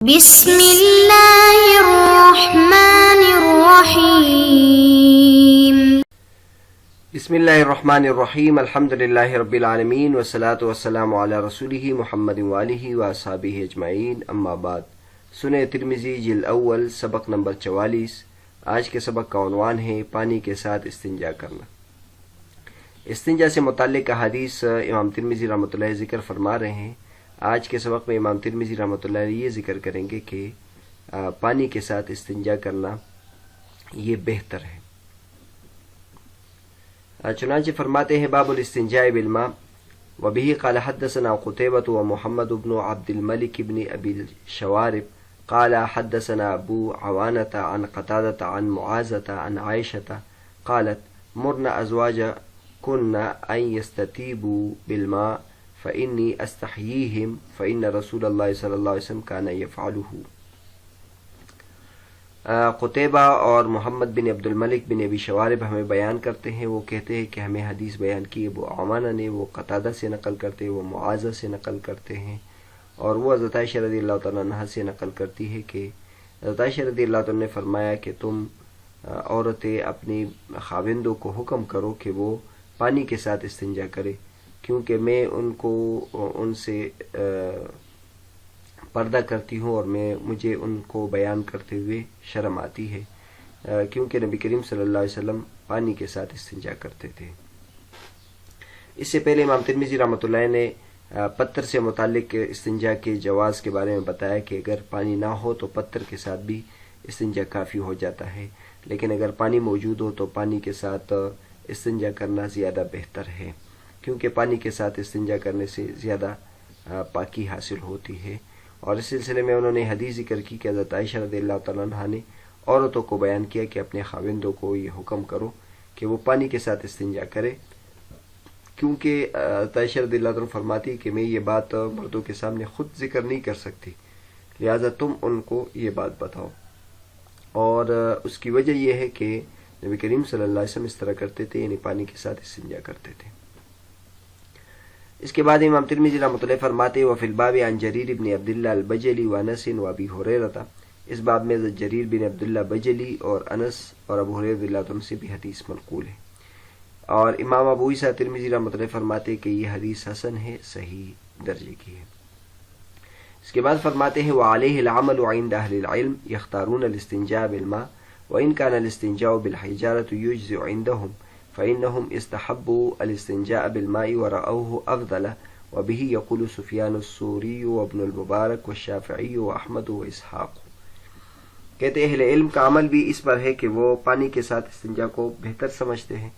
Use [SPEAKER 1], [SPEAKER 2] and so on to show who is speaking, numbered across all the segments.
[SPEAKER 1] بسم اللہ الرحمن الرحیم
[SPEAKER 2] بسم اللہ الرحمن الرحیم الحمد للہ رب العالمین والصلاة والسلام علی رسولہ محمد وآلہ واصحابہ اجمعین اما بعد۔ سنن ترمذی جلد اول سبق نمبر 44۔ آج کے سبق کا عنوان ہے پانی کے ساتھ استنجا کرنا۔ استنجا سے متعلق احادیث امام ترمذی رحمۃ اللہ ذکر فرما رہے ہیں۔ آج کے سبق میں امام ترمذی رحمۃ اللہ یہ ذکر کریں گے کہ پانی کے ساتھ استنجا کرنا یہ بہتر ہے۔ چنانچہ فرماتے ہیں باب الاستنجاء بالماء وبه قال حدثنا قتيبة ومحمد بن عبد الملك بن أبي الشوارب قال حدثنا أبو عوانة عن قتادة عن معاذة عن عائشة قالت مرنا أزواجكن أن يستتيبوا بالماء فإني أستحييهم فإن رسول الله صلی اللہ علیہ وسلم كان يفعله۔ قتیبہ اور محمد بن عبد الملک بن ابی شوارب ہمیں بیان کرتے ہیں، وہ کہتے ہیں کہ ہمیں حدیث بیان کی ابو عوانہ نے، وہ قتادہ سے نقل کرتے ہیں، وہ معاذہ سے نقل کرتے ہیں، اور وہ حضرت عائشہ رضی اللہ تعالیٰ عنہ سے نقل کرتی ہے کہ حضرت عائشہ رضی اللہ تعالیٰ عنہ نے فرمایا کہ تم عورتیں اپنی خاوندوں کو حکم کرو کہ وہ پانی کے ساتھ استنجا کرے، کیونکہ میں ان سے پردہ کرتی ہوں اور مجھے ان کو بیان کرتے ہوئے شرم آتی ہے، کیونکہ نبی کریم صلی اللہ علیہ وسلم پانی کے ساتھ استنجا کرتے تھے۔ اس سے پہلے امام ترمذی رحمۃ اللہ نے پتھر سے متعلق استنجا کے جواز کے بارے میں بتایا کہ اگر پانی نہ ہو تو پتھر کے ساتھ بھی استنجا کافی ہو جاتا ہے، لیکن اگر پانی موجود ہو تو پانی کے ساتھ استنجا کرنا زیادہ بہتر ہے، کیونکہ پانی کے ساتھ استنجا کرنے سے زیادہ پاکی حاصل ہوتی ہے۔ اور اس سلسلے میں انہوں نے حدیث ذکر کی کہ حضرت عائشہ رضی اللہ تعالیٰ عنہ نے عورتوں کو بیان کیا کہ اپنے خاوندوں کو یہ حکم کرو کہ وہ پانی کے ساتھ استنجا کرے، کیونکہ حضرت عائشہ رضی اللہ عنہ فرماتی کہ میں یہ بات مردوں کے سامنے خود ذکر نہیں کر سکتی، لہذا تم ان کو یہ بات بتاؤ۔ اور اس کی وجہ یہ ہے کہ نبی کریم صلی اللہ علیہ وسلم اس طرح کرتے تھے، یعنی پانی کے ساتھ استنجا کرتے تھے۔ اس کے بعد امام ترمذی رحمۃ اللہ فرماتے وفی الباب عن جریر بن عبداللہ البجلی وانس وابی ہریرہ، اس باب میں جریر بن عبداللہ بجلی اور انس اور ابو ہریرہ رضی اللہ عنہ سے بھی حدیث منقول ہے۔ اور امام ابو عیسیٰ ترمذی رحمۃ اللہ فرماتے کہ یہ حدیث حسن ہے، صحیح درجے کی ہے۔ اس کے بعد فرماتے ہیں وعلیہ العمل عند اہل العلم یختارون الاستنجاء بالماء وان كان الاستنجاء بالحجارة يجزئ عندهم فإنهم استحبوا الاستنجاء بالماء ورأوه أفضل وبه يقول سفيان الثوري وابن المبارك والشافعي وأحمد وإسحاق۔ کہتے اہل علم کا عمل بھی اس پر ہے کہ وہ پانی کے ساتھ استنجا کو بہتر سمجھتے ہیں،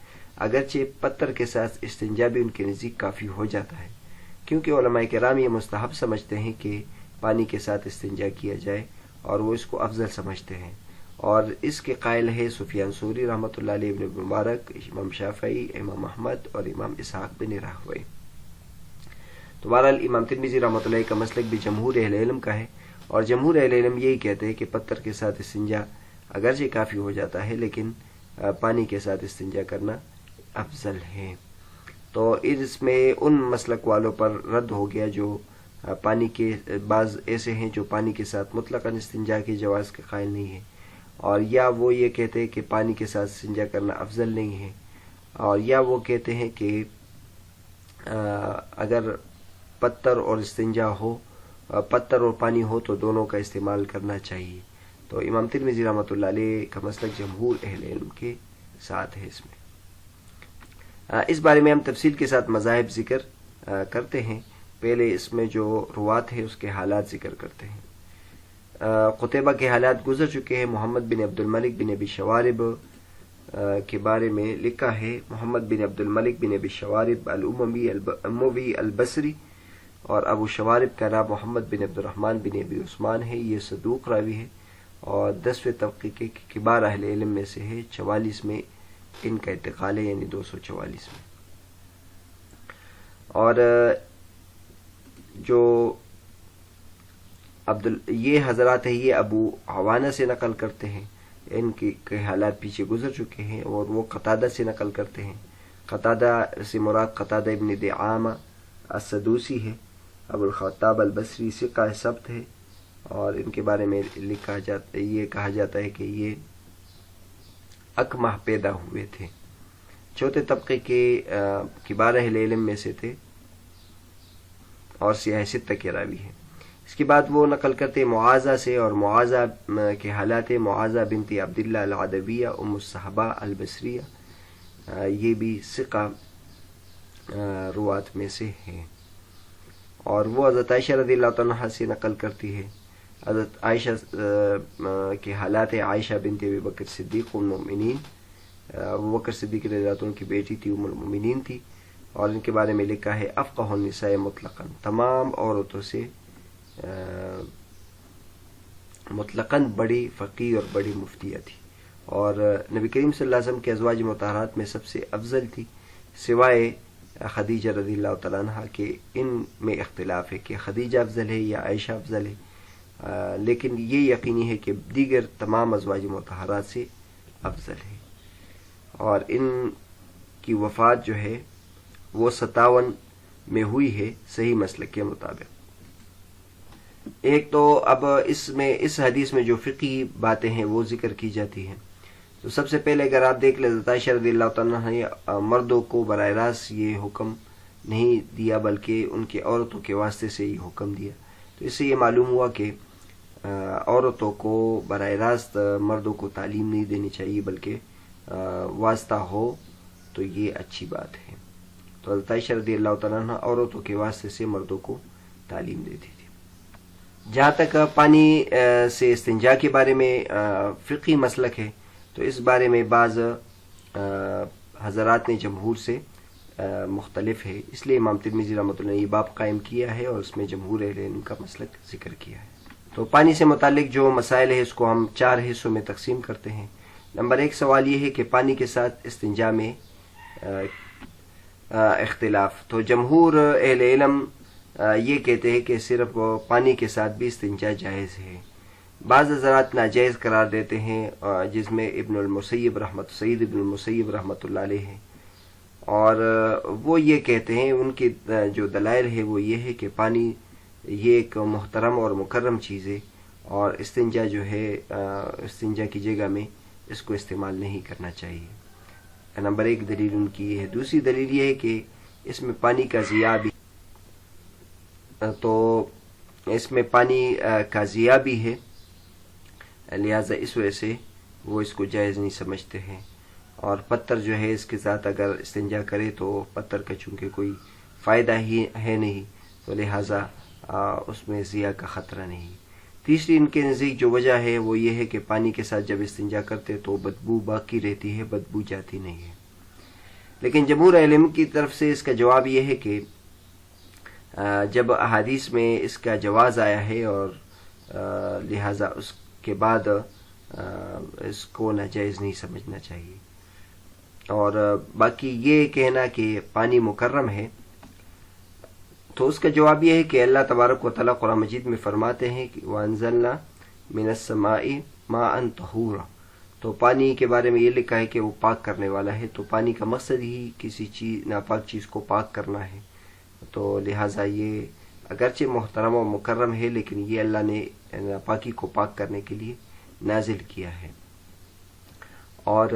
[SPEAKER 2] اگرچہ پتھر کے ساتھ استنجا بھی ان کے نزدیک کافی ہو جاتا ہے، کیونکہ علماء کرام یہ مستحب سمجھتے ہیں کہ پانی کے ساتھ استنجا کیا جائے اور وہ اس کو افضل سمجھتے ہیں، اور اس کے قائل ہے سفیان ثوری رحمۃ اللہ علیہ، ابن مبارک، امام شافعی، امام احمد اور امام اسحاق بن راہوی۔ تو بہرحال امام ترمذی رحمۃ اللہ کا مسلک بھی جمہور اہل علم کا ہے، اور جمہور اہل علم یہی کہتے ہیں کہ پتھر کے ساتھ استنجا اگرچہ کافی ہو جاتا ہے لیکن پانی کے ساتھ استنجا کرنا افضل ہے۔ تو اس میں ان مسلک والوں پر رد ہو گیا جو پانی کے بعض ایسے ہیں جو پانی کے ساتھ مطلقاً استنجا کے جواز کے قائل نہیں ہیں، اور یا وہ یہ کہتے ہیں کہ پانی کے ساتھ استنجا کرنا افضل نہیں ہے، اور یا وہ کہتے ہیں کہ اگر پتھر اور استنجا ہو، پتھر اور پانی ہو تو دونوں کا استعمال کرنا چاہیے۔ تو امام ترمذی رحمۃ اللہ علیہ کا مسلک جمہور اہل علم کے ساتھ ہے۔ اس میں اس بارے میں ہم تفصیل کے ساتھ مذاہب ذکر کرتے ہیں۔ پہلے اس میں جو روات ہے اس کے حالات ذکر کرتے ہیں۔ قتیبہ کے حالات گزر چکے ہیں۔ محمد بن عبد الملک بن ابی شوارب کے بارے میں لکھا ہے محمد بن عبد الملک بن ابی شوارب الاموی البصری، اور ابو شوارب کا نام محمد بن عبد الرحمن بن ابی عثمان ہے، یہ صدوق راوی ہے اور 10ویں طبقے کے کبار اہل علم میں سے ہے، 44 میں ان کا انتقال ہے، یعنی 244 میں۔ اور جو یہ حضرات ہیں یہ ابو عوانہ سے نقل کرتے ہیں، ان کے حالات پیچھے گزر چکے ہیں، اور وہ قتادہ سے نقل کرتے ہیں۔ قتادہ سے مراد قتادہ ابن دعامہ السدوسی ہے، ابو الخطاب البصری ثقہ ثبت ہے، اور ان کے بارے میں یہ کہا جاتا ہے کہ یہ اکمہ پیدا ہوئے تھے، چوتھے طبقے کے کبار اہل علم میں سے تھے اور سیاہ ستہ کے راوی ہیں۔ اس کے بعد وہ نقل کرتے معاذہ سے، اور معاذہ کے حالات معاذہ بنت عبداللہ العدویہ ام الصحابہ البصریہ، یہ بھی ثقہ روات میں سے ہیں، اور وہ حضرت عائشہ رضی اللہ عنہا سے نقل کرتی ہے۔ حضرت عائشہ کے حالات عائشہ بنت ابی بکر صدیق ام المؤمنین، ابو بکر صدیق رضی اللہ عنہ کی بیٹی تھی، ام المؤمنین تھی، اور ان کے بارے میں لکھا ہے افقہ النساء مطلقاً، تمام عورتوں سے مطلقاً بڑی فقیہ اور بڑی مفتیہ تھی، اور نبی کریم صلی اللہ علیہ وسلم کے ازواج مطہرات میں سب سے افضل تھی، سوائے خدیجہ رضی اللہ تعالیٰ عنہ کے ان میں اختلاف ہے کہ خدیجہ افضل ہے یا عائشہ افضل ہے، لیکن یہ یقینی ہے کہ دیگر تمام ازواج مطہرات سے افضل ہے، اور ان کی وفات جو ہے وہ 57 میں ہوئی ہے صحیح مسلک کے مطابق۔ ایک تو اب اس حدیث میں جو فقہی باتیں ہیں وہ ذکر کی جاتی ہیں، تو سب سے پہلے اگر آپ دیکھ لیں حضرت عائشہ رضی اللہ تعالیٰ عنہ نے مردوں کو براہ راست یہ حکم نہیں دیا بلکہ ان کے عورتوں کے واسطے سے یہ حکم دیا، تو اس سے یہ معلوم ہوا کہ عورتوں کو براہ راست مردوں کو تعلیم نہیں دینی چاہیے، بلکہ واسطہ ہو تو یہ اچھی بات ہے۔ تو حضرت عائشہ رضی اللہ تعالیٰ عنہ عورتوں کے واسطے سے مردوں کو تعلیم دیتی تھی۔ جہاں تک پانی سے استنجا کے بارے میں فقہی مسلک ہے، تو اس بارے میں بعض حضرات نے جمہور سے مختلف ہے، اس لیے امام ترمذی رحمۃ اللہ نے یہ باب قائم کیا ہے اور اس میں جمہور اہل علم کا مسلک ذکر کیا ہے۔ تو پانی سے متعلق جو مسائل ہے اس کو ہم 4 حصوں میں تقسیم کرتے ہیں۔ نمبر 1 سوال یہ ہے کہ پانی کے ساتھ استنجا میں اختلاف، تو جمہور اہل علم یہ کہتے ہیں کہ صرف پانی کے ساتھ بھی استنجا جائز ہے، بعض حضرات ناجائز قرار دیتے ہیں، جس میں سعید ابن المسیب رحمۃ اللہ علیہ ہے، اور وہ یہ کہتے ہیں ان کی جو دلائل ہے وہ یہ ہے کہ پانی یہ ایک محترم اور مکرم چیز ہے، اور استنجا جو ہے استنجا کی جگہ میں اس کو استعمال نہیں کرنا چاہیے۔ نمبر 1 دلیل ان کی یہ ہے۔ دوسری دلیل یہ ہے کہ اس میں پانی کا ضیاء بھی، تو اس میں پانی کا ضیاء بھی ہے، لہذا اس وجہ سے وہ اس کو جائز نہیں سمجھتے ہیں، اور پتھر جو ہے اس کے ساتھ اگر استنجا کرے تو پتھر کا چونکہ کوئی فائدہ ہی ہے نہیں، تو لہذا اس میں ضیاء کا خطرہ نہیں۔ تیسری ان کے نزدیک جو وجہ ہے وہ یہ ہے کہ پانی کے ساتھ جب استنجا کرتے تو بدبو باقی رہتی ہے، بدبو جاتی نہیں ہے، لیکن جمہور علم کی طرف سے اس کا جواب یہ ہے کہ جب احادیث میں اس کا جواز آیا ہے اور لہذا اس کے بعد اس کو ناجائز نہیں سمجھنا چاہیے، اور باقی یہ کہنا کہ پانی مکرم ہے، تو اس کا جواب یہ ہے کہ اللہ تبارک و تعالیٰ قرآن مجید میں فرماتے ہیں کہ وَأَنزَلْنَا مِنَ السَّمَاءِ مَاءً طَهُورًا، تو پانی کے بارے میں یہ لکھا ہے کہ وہ پاک کرنے والا ہے، تو پانی کا مقصد ہی کسی چیز ناپاک چیز کو پاک کرنا ہے، تو لہٰذا یہ اگرچہ محترم و مکرم ہے لیکن یہ اللہ نے ناپاکی کو پاک کرنے کے لیے نازل کیا ہے، اور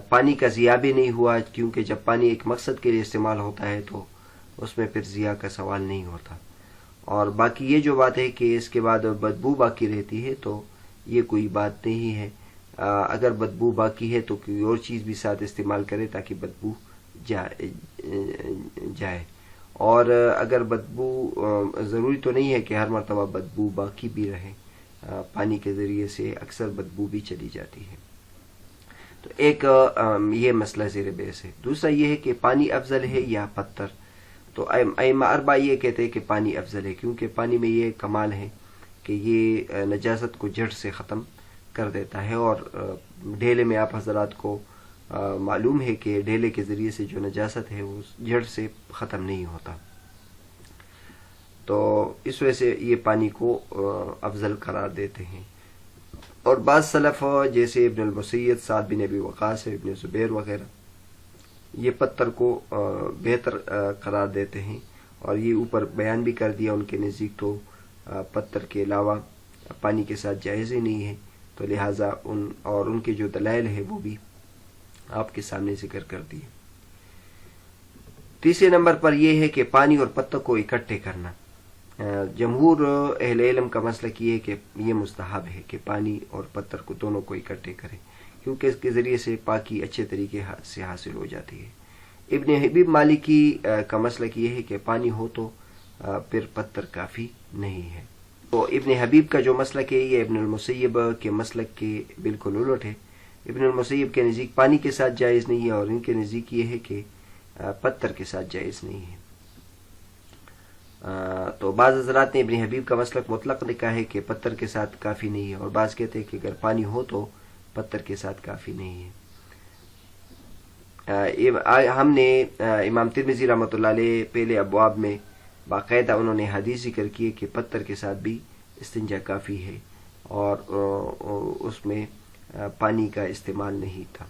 [SPEAKER 2] پانی کا ضیاء بھی نہیں ہوا، کیونکہ جب پانی ایک مقصد کے لیے استعمال ہوتا ہے تو اس میں پھر ضیاء کا سوال نہیں ہوتا۔ اور باقی یہ جو بات ہے کہ اس کے بعد بدبو باقی رہتی ہے، تو یہ کوئی بات نہیں ہے، اگر بدبو باقی ہے تو کوئی اور چیز بھی ساتھ استعمال کرے تاکہ بدبو جائے، اور اگر بدبو ضروری تو نہیں ہے کہ ہر مرتبہ بدبو باقی بھی رہے، پانی کے ذریعے سے اکثر بدبو بھی چلی جاتی ہے، تو ایک یہ مسئلہ زیر بحث ہے۔ دوسرا یہ ہے کہ پانی افضل ہے یا پتھر، تو ائمہ اربعہ یہ کہتے ہیں کہ پانی افضل ہے، کیونکہ پانی میں یہ کمال ہے کہ یہ نجاست کو جڑ سے ختم کر دیتا ہے، اور ڈھیلے میں آپ حضرات کو معلوم ہے کہ ڈھیلے کے ذریعے سے جو نجاست ہے وہ جڑ سے ختم نہیں ہوتا، تو اس وجہ سے یہ پانی کو افضل قرار دیتے ہیں۔ اور بعض سلف جیسے ابن المسیب، سعد بن ابی وقاص، ابن زبیر وغیرہ یہ پتھر کو بہتر قرار دیتے ہیں، اور یہ اوپر بیان بھی کر دیا ان کے نزدیک تو پتھر کے علاوہ پانی کے ساتھ جائز ہی نہیں ہے، تو لہٰذا ان کے جو دلائل ہے وہ بھی آپ کے سامنے ذکر کر دیے۔ تیسرے نمبر پر یہ ہے کہ پانی اور پتھر کو اکٹھے کرنا۔ جمہور اہل علم کا مسلک یہ ہے کہ یہ مستحب ہے کہ پانی اور پتھر کو دونوں کو اکٹھے کریں، کیونکہ اس کے ذریعے سے پاکی اچھے طریقے سے حاصل ہو جاتی ہے۔ ابن حبیب مالکی کا مسلک یہ ہے کہ پانی ہو تو پھر پتھر کافی نہیں ہے۔ تو ابن حبیب کا جو مسلک ہے یہ ابن المسیب کے مسلک کے بالکل الٹ ہے۔ ابن المسیب کے نزدیک پانی کے ساتھ جائز نہیں ہے، اور ان کے نزدیک یہ ہے کہ پتھر کے ساتھ جائز نہیں ہے۔ تو بعض حضرات نے ابن حبیب کا مسلک مطلق لکھا ہے کہ پتھر کے ساتھ کافی نہیں ہے، اور بعض کہتے ہیں کہ اگر پانی ہو تو پتھر کے ساتھ کافی نہیں ہے۔ ہم نے امام ترمذی رحمۃ اللہ علیہ پہلے ابواب میں باقاعدہ انہوں نے حدیث ذکر کی ہے کہ پتھر کے ساتھ بھی استنجا کافی ہے، اور اس میں پانی کا استعمال نہیں تھا۔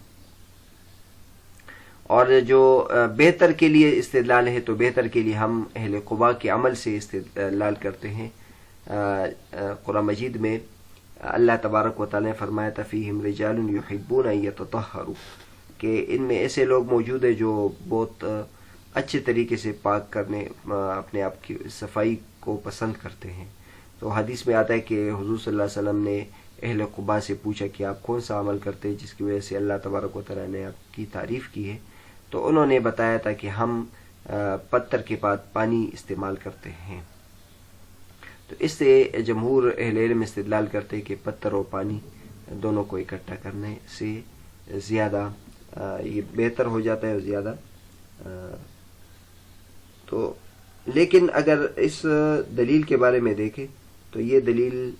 [SPEAKER 2] اور جو بہتر کے لیے استدلال ہے، تو بہتر کے لیے ہم اہل قباء کے عمل سے استدلال کرتے ہیں۔ قرآن مجید میں اللہ تبارک و تعالی نے فرمایا تھا فیہم رجال یحبون ان یتطہروا، کہ ان میں ایسے لوگ موجود ہیں جو بہت اچھے طریقے سے پاک کرنے، اپنے آپ کی صفائی کو پسند کرتے ہیں۔ تو حدیث میں آتا ہے کہ حضور صلی اللہ علیہ وسلم نے اہل قباء سے پوچھا کہ آپ کون سا عمل کرتے ہیں جس کی وجہ سے اللہ تبارک و تعالی نے آپ کی تعریف کی ہے، تو انہوں نے بتایا تھا کہ ہم پتھر کے بعد پانی استعمال کرتے ہیں۔ تو اس سے جمہور اہل علم استدلال کرتے ہیں کہ پتھر اور پانی دونوں کو اکٹھا کرنے سے زیادہ یہ بہتر ہو جاتا ہے، اور زیادہ تو لیکن اگر اس دلیل کے بارے میں دیکھیں تو یہ دلیل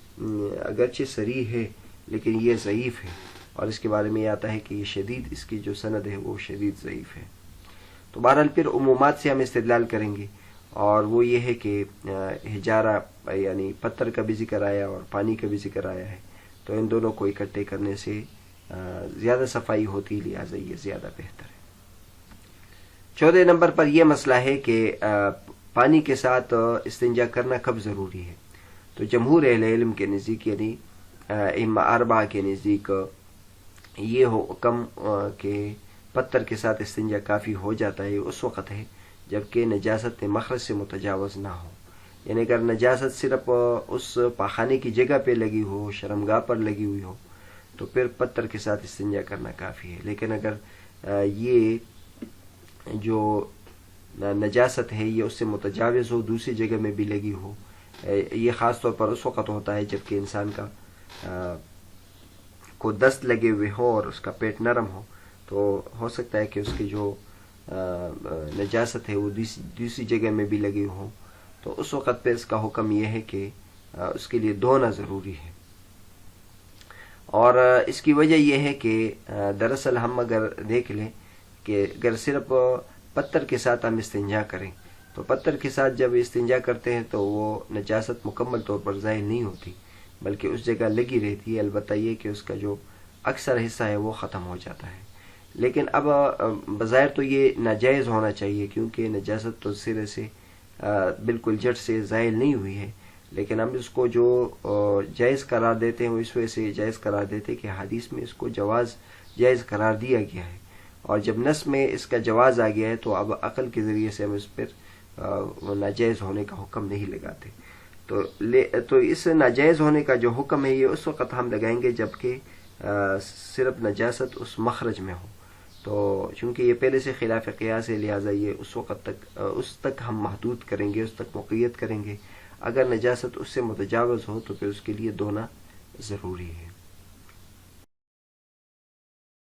[SPEAKER 2] اگرچہ صریح ہے لیکن یہ ضعیف ہے، اور اس کے بارے میں یہ آتا ہے کہ یہ شدید، اس کی جو سند ہے وہ شدید ضعیف ہے۔ تو بہرحال پھر عمومات سے ہم استدلال کریں گے، اور وہ یہ ہے کہ حجارہ یعنی پتھر کا بھی ذکر آیا اور پانی کا بھی ذکر آیا ہے، تو ان دونوں کو اکٹھے کرنے سے زیادہ صفائی ہوتی، لہٰذا یہ زیادہ بہتر ہے۔ 14 نمبر پر یہ مسئلہ ہے کہ پانی کے ساتھ استنجا کرنا کب ضروری ہے۔ تو جمہور اہل علم کے نزدیک یعنی ائمہ اربعہ کے نزدیک یہ حکم کہ پتھر کے ساتھ استنجا کافی ہو جاتا ہے اس وقت ہے جبکہ نجاست مخرج سے متجاوز نہ ہو، یعنی اگر نجاست صرف اس پاخانے کی جگہ پہ لگی ہو، شرمگاہ پر لگی ہوئی ہو، تو پھر پتھر کے ساتھ استنجا کرنا کافی ہے۔ لیکن اگر یہ جو نجاست ہے یہ اس سے متجاوز ہو، دوسری جگہ میں بھی لگی ہو، یہ خاص طور پر اس وقت ہوتا ہے جبکہ انسان کا کو دست لگے ہوئے ہو اور اس کا پیٹ نرم ہو، تو ہو سکتا ہے کہ اس کی جو نجاست ہے وہ دوسری جگہ میں بھی لگی ہو، تو اس وقت پہ اس کا حکم یہ ہے کہ اس کے لیے دھونا ضروری ہے۔ اور اس کی وجہ یہ ہے کہ دراصل ہم اگر دیکھ لیں کہ اگر صرف پتھر کے ساتھ ہم استنجا کریں تو پتھر کے ساتھ جب استنجا کرتے ہیں تو وہ نجاست مکمل طور پر ظاہر نہیں ہوتی بلکہ اس جگہ لگی رہتی ہے، البتہ یہ کہ اس کا جو اکثر حصہ ہے وہ ختم ہو جاتا ہے۔ لیکن اب بظاہر تو یہ ناجائز ہونا چاہیے کیونکہ نجاست تو سرے سے بالکل جڑ سے ظاہر نہیں ہوئی ہے، لیکن ہم اس کو جو جائز قرار دیتے ہیں وہ اس وجہ سے جائز قرار دیتے ہیں کہ حدیث میں اس کو جائز قرار دیا گیا ہے، اور جب نص میں اس کا جواز آ گیا ہے تو اب عقل کے ذریعے سے ہم اس پر ناجائز ہونے کا حکم نہیں لگاتے۔ تو اس ناجائز ہونے کا جو حکم ہے یہ اس وقت ہم لگائیں گے جبکہ صرف نجاست اس مخرج میں ہو، تو چونکہ یہ پہلے سے خلاف قیاس ہے لہٰذا یہ اس وقت تک ہم محدود کریں گے، اس تک مقید کریں گے۔ اگر نجاست اس سے متجاوز ہو تو پھر اس کے لیے دھونا ضروری ہے۔